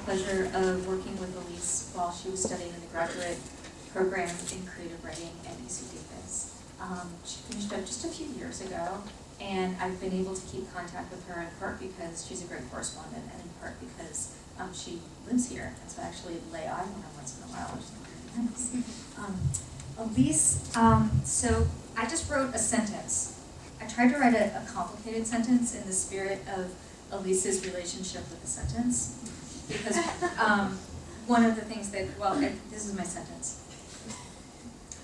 pleasure of working with Elise while she was studying in the graduate program in creative writing at UC Davis. She finished up just a few years ago, and I've been able to keep contact with her in part because she's a great correspondent, and in part because she lives here, and so I actually lay eyes on her once in a while, which is very nice. Elise, so I just wrote a sentence. I tried to write a complicated sentence in the spirit of Elise's relationship with the sentence, because one of the things that, this is my sentence.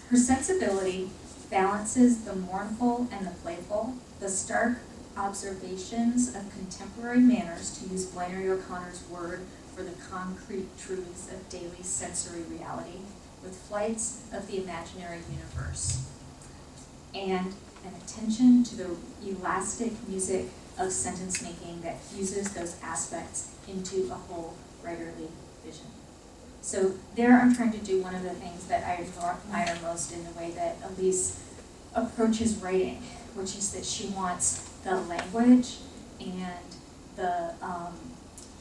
Her sensibility balances the mournful and the playful, the stark observations of contemporary manners, to use Flannery O'Connor's word for the concrete truths of daily sensory reality, with flights of the imaginary universe, and an attention to the elastic music of sentence making that fuses those aspects into a whole writerly vision. So there I'm trying to do one of the things that I admire most in the way that Elise approaches writing, which is that she wants the language and the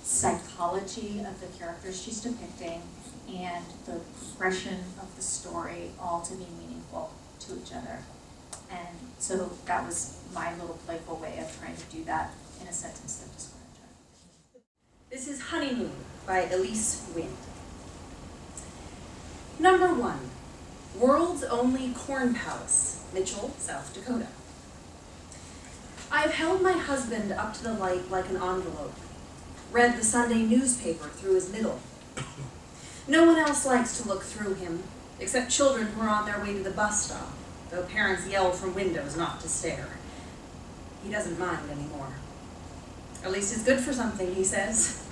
psychology of the characters she's depicting and the progression of the story all to be meaningful to each other. And so that was my little playful way of trying to do that in a sentence that described her. This is Honeymoon by Elise Winn. Number 1, World's Only Corn Palace, Mitchell, South Dakota. I have held my husband up to the light like an envelope, read the Sunday newspaper through his middle. No one else likes to look through him, except children who are on their way to the bus stop, though parents yell from windows not to stare. He doesn't mind anymore. At least it's good for something, he says.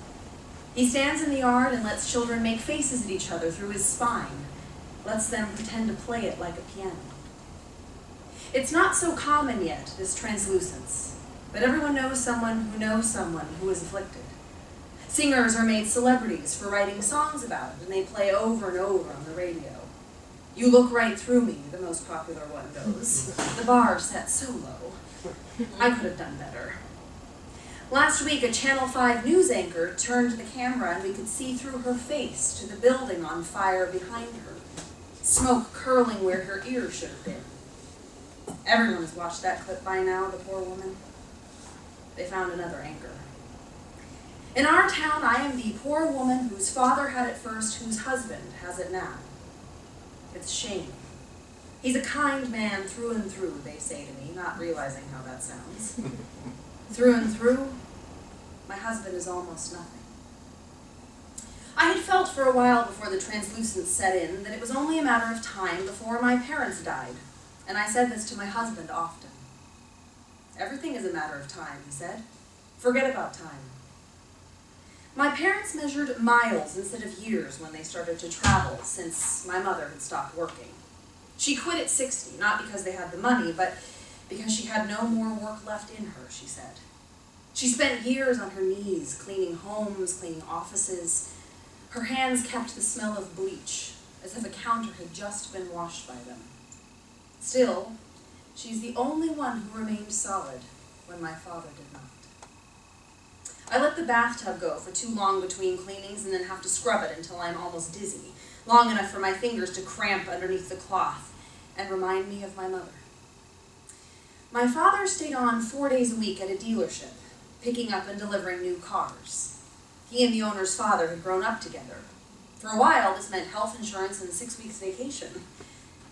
He stands in the yard and lets children make faces at each other through his spine, lets them pretend to play it like a piano. It's not so common yet, this translucence, but everyone knows someone who is afflicted. Singers are made celebrities for writing songs about it, and they play over and over on the radio. You Look Right Through Me, the most popular one goes. The bar set so low. I could have done better. Last week, a Channel 5 news anchor turned the camera and we could see through her face to the building on fire behind her, smoke curling where her ear should have been. Everyone's watched that clip by now, the poor woman. They found another anchor. In our town, I am the poor woman whose father had it first, whose husband has it now. It's a shame. He's a kind man through and through, they say to me, not realizing how that sounds. Through and through, my husband is almost nothing. I had felt for a while before the translucence set in that it was only a matter of time before my parents died, and I said this to my husband often. Everything is a matter of time, he said. Forget about time. My parents measured miles instead of years when they started to travel, since my mother had stopped working. She quit at 60, not because they had the money, but because she had no more work left in her, she said. She spent years on her knees, cleaning homes, cleaning offices. Her hands kept the smell of bleach, as if a counter had just been washed by them. Still, she's the only one who remained solid when my father did not. I let the bathtub go for too long between cleanings and then have to scrub it until I'm almost dizzy, long enough for my fingers to cramp underneath the cloth and remind me of my mother. My father stayed on 4 days a week at a dealership, picking up and delivering new cars. He and the owner's father had grown up together. For a while, this meant health insurance and 6 weeks vacation.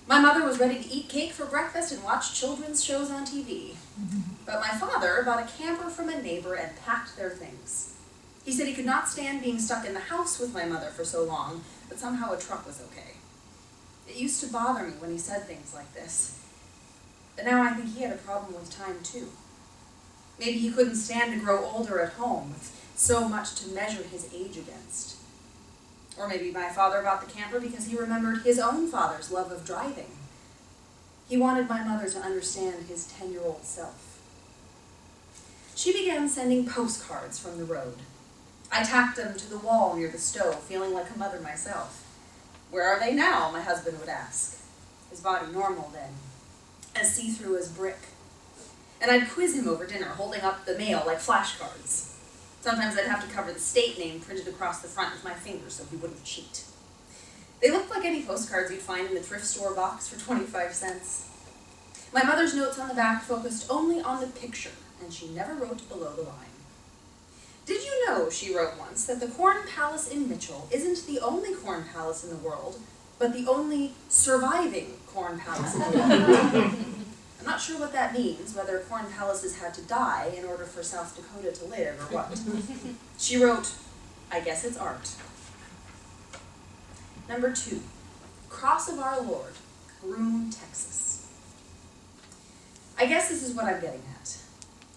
My mother was ready to eat cake for breakfast and watch children's shows on TV. But my father bought a camper from a neighbor and packed their things. He said he could not stand being stuck in the house with my mother for so long, but somehow a truck was okay. It used to bother me when he said things like this. But now I think he had a problem with time too. Maybe he couldn't stand to grow older at home with so much to measure his age against. Or maybe my father bought the camper because he remembered his own father's love of driving. He wanted my mother to understand his 10-year-old self. She began sending postcards from the road. I tacked them to the wall near the stove, feeling like a mother myself. Where are they now? My husband would ask. His body normal then, as see-through as brick. And I'd quiz him over dinner, holding up the mail like flashcards. Sometimes I'd have to cover the state name printed across the front with my finger so he wouldn't cheat. They looked like any postcards you'd find in the thrift store box for 25 cents. My mother's notes on the back focused only on the picture, and she never wrote below the line. Did you know, she wrote once, that the Corn Palace in Mitchell isn't the only corn palace in the world, but the only surviving corn palace in the world? I'm not sure what that means, whether corn palaces had to die in order for South Dakota to live, or what. She wrote, I guess it's art. Number 2, Cross of Our Lord, Groom, Texas. I guess this is what I'm getting at.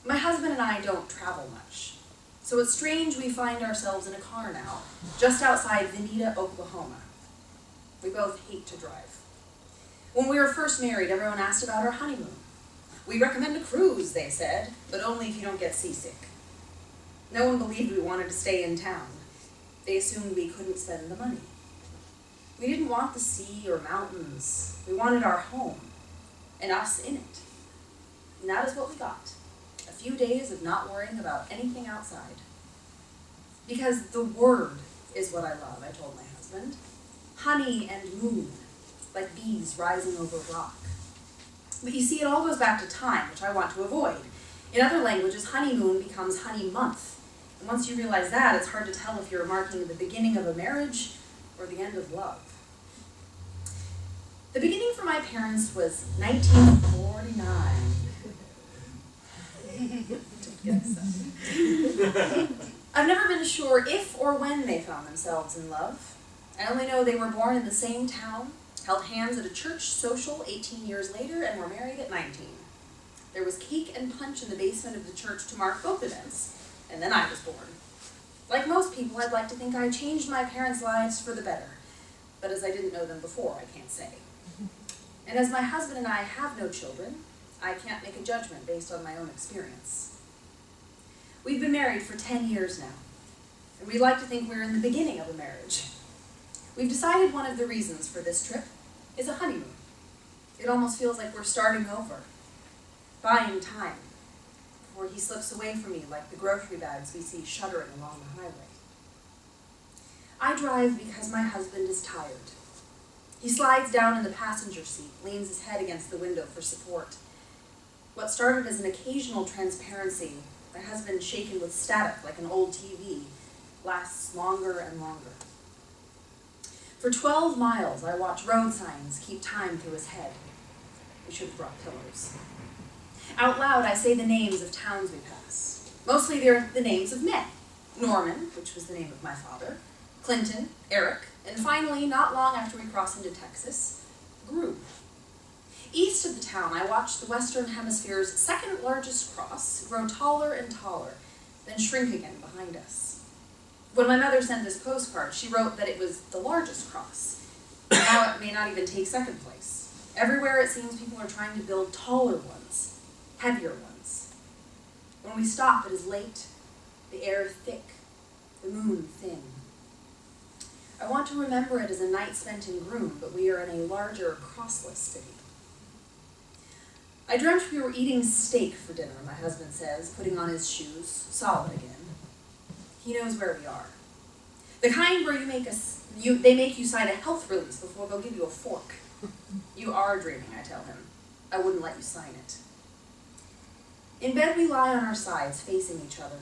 My husband and I don't travel much, so it's strange we find ourselves in a car now, just outside Vinita, Oklahoma. We both hate to drive. When we were first married, everyone asked about our honeymoon. We recommend a cruise, they said, but only if you don't get seasick. No one believed we wanted to stay in town. They assumed we couldn't spend the money. We didn't want the sea or mountains. We wanted our home, and us in it. And that is what we got. A few days of not worrying about anything outside. Because the word is what I love, I told my husband. Honey and moon, like bees rising over rock. But you see, it all goes back to time, which I want to avoid. In other languages, honeymoon becomes honey month. And once you realize that, it's hard to tell if you're marking the beginning of a marriage or the end of love. The beginning for my parents was 1949. I've never been sure if or when they found themselves in love. I only know they were born in the same town, held hands at a church social 18 years later, and were married at 19. There was cake and punch in the basement of the church to mark both events, and then I was born. Like most people, I'd like to think I changed my parents' lives for the better, but as I didn't know them before, I can't say. And as my husband and I have no children, I can't make a judgment based on my own experience. We've been married for 10 years now, and we like to think we're in the beginning of a marriage. We've decided one of the reasons for this trip is a honeymoon. It almost feels like we're starting over, buying time, before he slips away from me like the grocery bags we see shuddering along the highway. I drive because my husband is tired. He slides down in the passenger seat, leans his head against the window for support. What started as an occasional transparency, my husband shaken with static like an old TV, lasts longer and longer. For 12 miles, I watch road signs keep time through his head. We should have brought pillows. Out loud, I say the names of towns we pass. Mostly they're the names of men. Norman, which was the name of my father, Clinton, Eric, and finally, not long after we cross into Texas, Groom. East of the town, I watch the Western Hemisphere's second largest cross grow taller and taller, then shrink again behind us. When my mother sent this postcard, she wrote that it was the largest cross. Now it may not even take second place. Everywhere it seems people are trying to build taller ones, heavier ones. When we stop, it is late, the air thick, the moon thin. I want to remember it as a night spent in Groom, but we are in a larger, crossless city. I dreamt we were eating steak for dinner, my husband says, putting on his shoes, solid again. He knows where we are. The kind where they make you sign a health release before they'll give you a fork. You are dreaming, I tell him. I wouldn't let you sign it. In bed we lie on our sides, facing each other.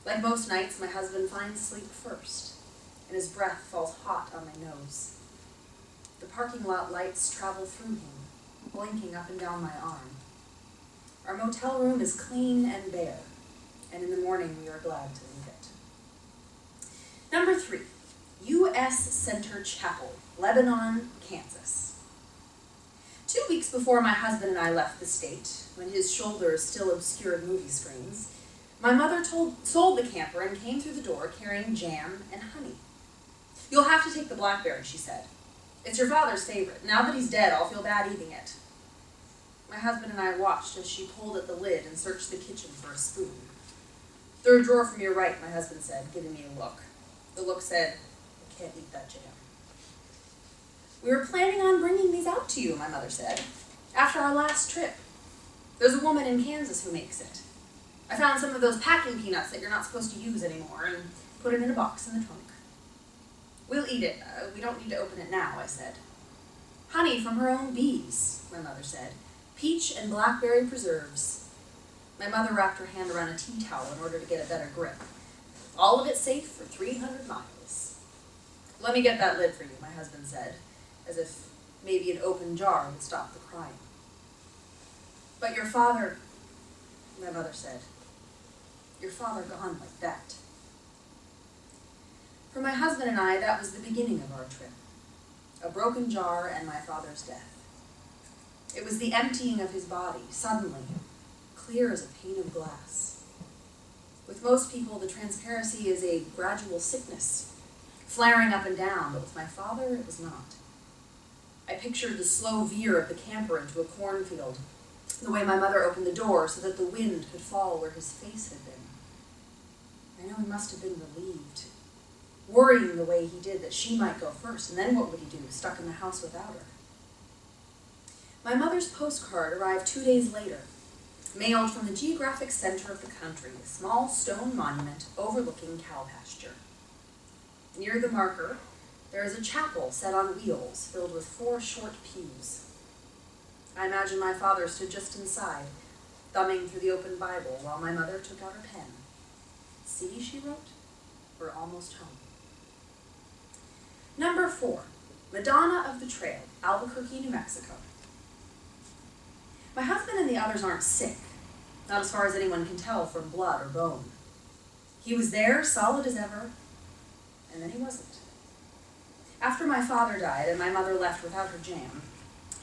Like most nights, my husband finds sleep first, and his breath falls hot on my nose. The parking lot lights travel through him, blinking up and down my arm. Our motel room is clean and bare, and in the morning we are glad to leave it. Number 3, U.S. Center Chapel, Lebanon, Kansas. 2 weeks before my husband and I left the state, when his shoulders still obscured movie screens, my mother sold the camper and came through the door carrying jam and honey. You'll have to take the blackberry, she said. It's your father's favorite. Now that he's dead, I'll feel bad eating it. My husband and I watched as she pulled at the lid and searched the kitchen for a spoon. Third drawer from your right, my husband said, giving me a look. The look said, I can't eat that jam. We were planning on bringing these out to you, my mother said, after our last trip. There's a woman in Kansas who makes it. I found some of those packing peanuts that you're not supposed to use anymore and put it in a box in the trunk. We'll eat it. We don't need to open it now, I said. Honey from her own bees, my mother said. Peach and blackberry preserves. My mother wrapped her hand around a tea towel in order to get a better grip. All of it safe for 300 miles. Let me get that lid for you, my husband said, as if maybe an open jar would stop the crying. But your father, my mother said, your father gone like that. For my husband and I, that was the beginning of our trip. A broken jar and my father's death. It was the emptying of his body, suddenly, clear as a pane of glass. With most people, the transparency is a gradual sickness, flaring up and down, but with my father, it was not. I pictured the slow veer of the camper into a cornfield, the way my mother opened the door so that the wind could fall where his face had been. I know he must have been relieved, worrying the way he did that she might go first, and then what would he do, stuck in the house without her? My mother's postcard arrived 2 days later, mailed from the geographic center of the country, a small stone monument overlooking cow pasture. Near the marker, there is a chapel set on wheels, filled with 4 short pews. I imagine my father stood just inside, thumbing through the open Bible while my mother took out her pen. See, she wrote, we're almost home. Number 4, Madonna of the Trail, Albuquerque, New Mexico. My husband and the others aren't sick, not as far as anyone can tell from blood or bone. He was there, solid as ever, and then he wasn't. After my father died and my mother left without her jam,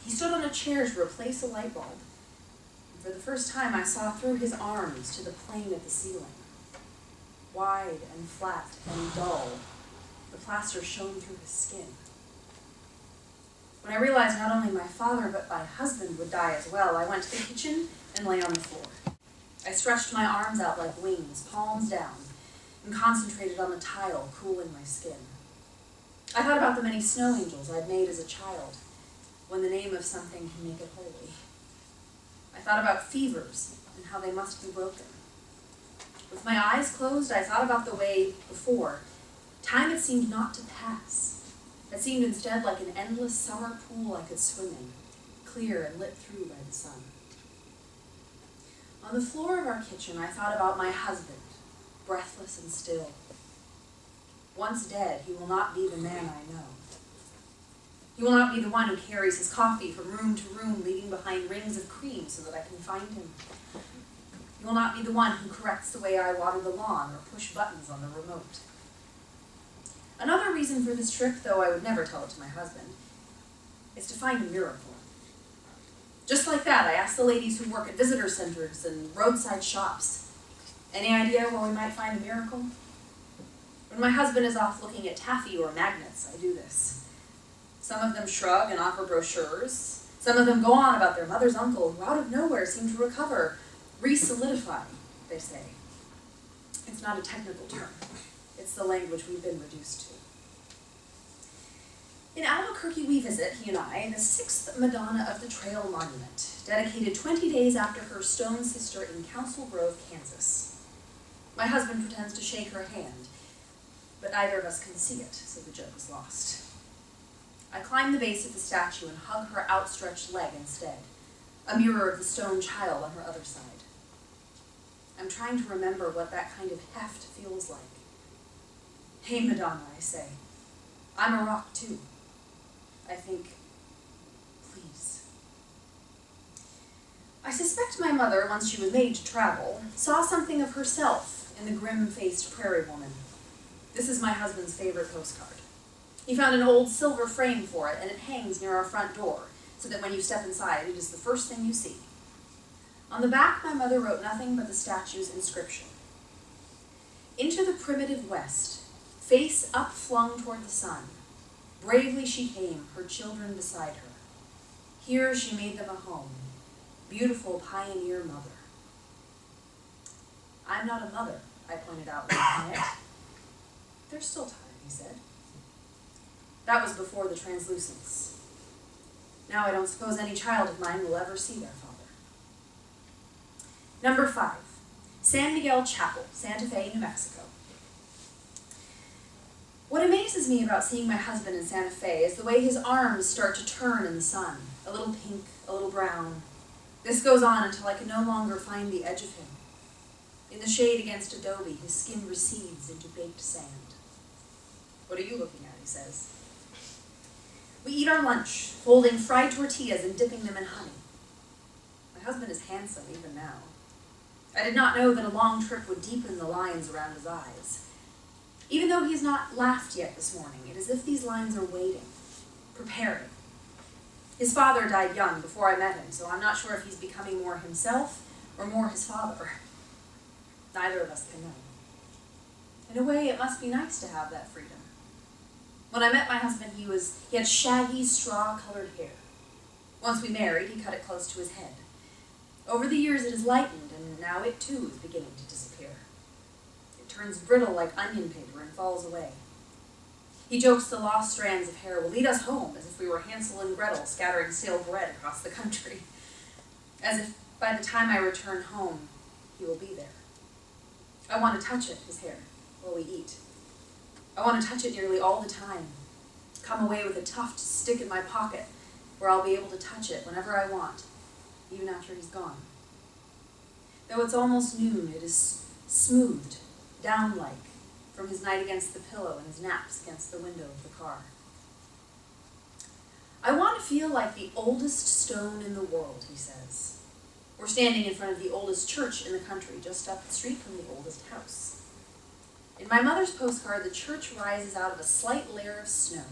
he stood on a chair to replace a light bulb. And for the first time, I saw through his arms to the plane of the ceiling. Wide and flat and dull, the plaster shone through his skin. When I realized not only my father but my husband would die as well, I went to the kitchen and lay on the floor. I stretched my arms out like wings, palms down, and concentrated on the tile cooling my skin. I thought about the many snow angels I'd made as a child, when the name of something can make it holy. I thought about fevers and how they must be broken. With my eyes closed, I thought about the way, before, time had seemed not to pass. It seemed instead like an endless summer pool I could swim in, clear and lit through by the sun. On the floor of our kitchen, I thought about my husband, breathless and still. Once dead, he will not be the man I know. He will not be the one who carries his coffee from room to room, leaving behind rings of cream so that I can find him. He will not be the one who corrects the way I water the lawn or push buttons on the remote. Another reason for this trip, though I would never tell it to my husband, is to find a miracle. Just like that, I asked the ladies who work at visitor centers and roadside shops, any idea where we might find a miracle? When my husband is off looking at taffy or magnets, I do this. Some of them shrug and offer brochures. Some of them go on about their mother's uncle who out of nowhere seemed to recover, re-solidify, they say. It's not a technical term. It's the language we've been reduced to. In Albuquerque we visit, he and I, the 6th Madonna of the Trail monument, dedicated 20 days after her stone sister in Council Grove, Kansas. My husband pretends to shake her hand, but neither of us can see it, so the joke is lost. I climb the base of the statue and hug her outstretched leg instead, a mirror of the stone child on her other side. I'm trying to remember what that kind of heft feels like. Hey, Madonna, I say. I'm a rock, too. I think, please. I suspect my mother, once she was made to travel, saw something of herself in the grim-faced prairie woman. This is my husband's favorite postcard. He found an old silver frame for it, and it hangs near our front door, so that when you step inside, it is the first thing you see. On the back, my mother wrote nothing but the statue's inscription. Into the primitive West, face upflung toward the sun, bravely she came, her children beside her. Here she made them a home, beautiful pioneer mother. I'm not a mother, I pointed out with quiet. There's still time, he said. That was before the translucence. Now I don't suppose any child of mine will ever see their father. Number 5, San Miguel Chapel, Santa Fe, New Mexico. What amazes me about seeing my husband in Santa Fe is the way his arms start to turn in the sun, a little pink, a little brown. This goes on until I can no longer find the edge of him. In the shade against adobe, his skin recedes into baked sand. "What are you looking at?" he says. We eat our lunch, folding fried tortillas and dipping them in honey. My husband is handsome even now. I did not know that a long trip would deepen the lines around his eyes. Even though he has not laughed yet this morning, it is as if these lines are waiting, preparing. His father died young before I met him, so I'm not sure if he's becoming more himself or more his father. Neither of us can know. In a way, it must be nice to have that freedom. When I met my husband, he had shaggy, straw-colored hair. Once we married, he cut it close to his head. Over the years, it has lightened, and now it too is beginning to disappear. It turns brittle like onion paper and falls away. He jokes the lost strands of hair will lead us home, as if we were Hansel and Gretel scattering stale bread across the country. As if by the time I return home, he will be there. I want to touch it, his hair, while we eat. I want to touch it nearly all the time. Come away with a tuft to stick in my pocket, where I'll be able to touch it whenever I want, even after he's gone. Though it's almost noon, it is smoothed, down-like, from his night against the pillow and his naps against the window of the car. I want to feel like the oldest stone in the world, he says. We're standing in front of the oldest church in the country, just up the street from the oldest house. In my mother's postcard, the church rises out of a slight layer of snow,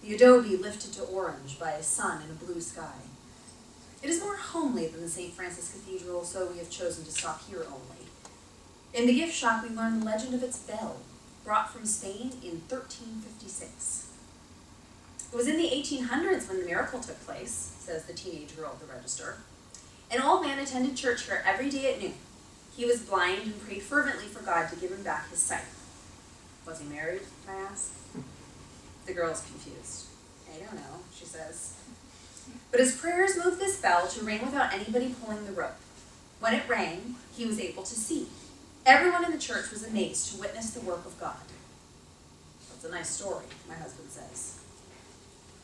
the adobe lifted to orange by a sun in a blue sky. It is more homely than the St. Francis Cathedral, so we have chosen to stop here only. In the gift shop, we learn the legend of its bell, brought from Spain in 1356. It was in the 1800s when the miracle took place, says the teenage girl at the register. An old man attended church here every day at noon. He was blind and prayed fervently for God to give him back his sight. Was he married, I ask? The girl is confused. I don't know, she says. But his prayers moved this bell to ring without anybody pulling the rope. When it rang, he was able to see. Everyone in the church was amazed to witness the work of God. That's a nice story, my husband says.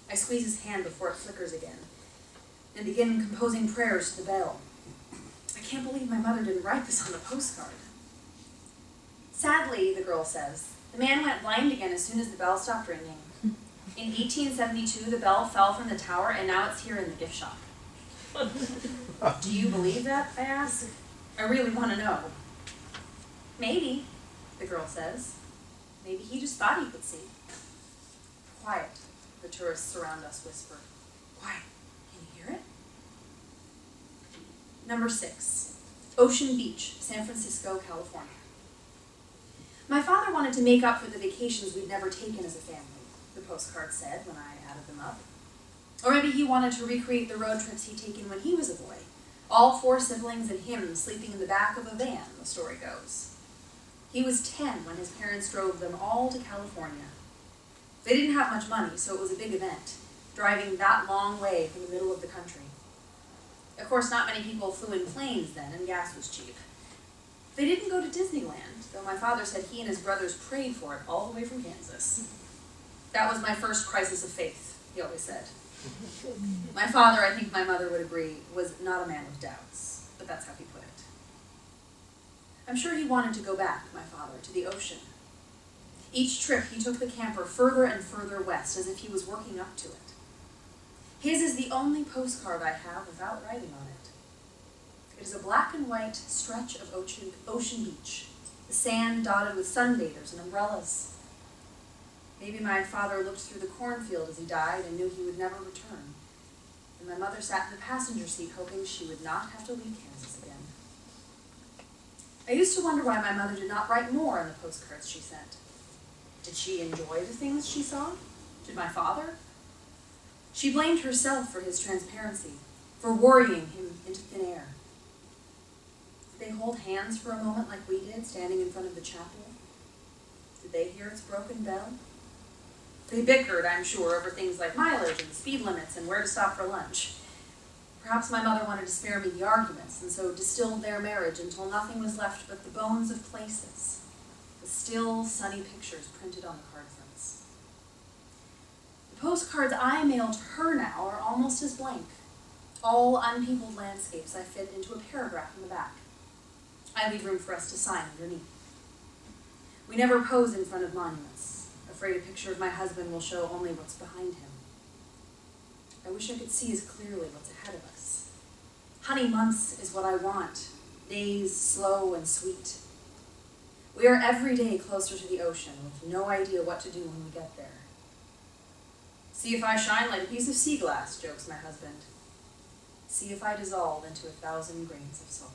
I squeeze his hand before it flickers again and begin composing prayers to the bell. I can't believe my mother didn't write this on the postcard. Sadly, the girl says, the man went blind again as soon as the bell stopped ringing. In 1872, the bell fell from the tower, and now it's here in the gift shop. Do you believe that, I ask? I really want to know. Maybe, the girl says. Maybe he just thought he could see. Quiet, the tourists around us whisper. Quiet, can you hear it? Number 6, Ocean Beach, San Francisco, California. My father wanted to make up for the vacations we'd never taken as a family, the postcard said when I added them up. Or maybe he wanted to recreate the road trips he'd taken when he was a boy. All 4 siblings and him sleeping in the back of a van, the story goes. He was 10 when his parents drove them all to California. They didn't have much money, so it was a big event, driving that long way from the middle of the country. Of course, not many people flew in planes then, and gas was cheap. They didn't go to Disneyland, though my father said he and his brothers prayed for it all the way from Kansas. That was my first crisis of faith, he always said. My father, I think my mother would agree, was not a man of doubts, but that's how he put it. I'm sure he wanted to go back, my father, to the ocean. Each trip he took the camper further and further west, as if he was working up to it. His is the only postcard I have without writing on it. It is a black and white stretch of ocean beach, the sand dotted with sunbathers and umbrellas. Maybe my father looked through the cornfield as he died and knew he would never return. And my mother sat in the passenger seat hoping she would not have to leave Kansas again. I used to wonder why my mother did not write more on the postcards she sent. Did she enjoy the things she saw? Did my father? She blamed herself for his transparency, for worrying him into thin air. Did they hold hands for a moment like we did, standing in front of the chapel? Did they hear its broken bell? They bickered, I'm sure, over things like mileage and speed limits and where to stop for lunch. Perhaps my mother wanted to spare me the arguments, and so distilled their marriage until nothing was left but the bones of places, the still, sunny pictures printed on the card fronts. The postcards I mail to her now are almost as blank. All unpeopled landscapes I fit into a paragraph in the back. I leave room for us to sign underneath. We never pose in front of monuments, afraid a picture of my husband will show only what's behind him. I wish I could see as clearly what's ahead of us. Honey months is what I want, days slow and sweet. We are every day closer to the ocean, with no idea what to do when we get there. See if I shine like a piece of sea glass, jokes my husband. See if I dissolve into 1,000 grains of salt.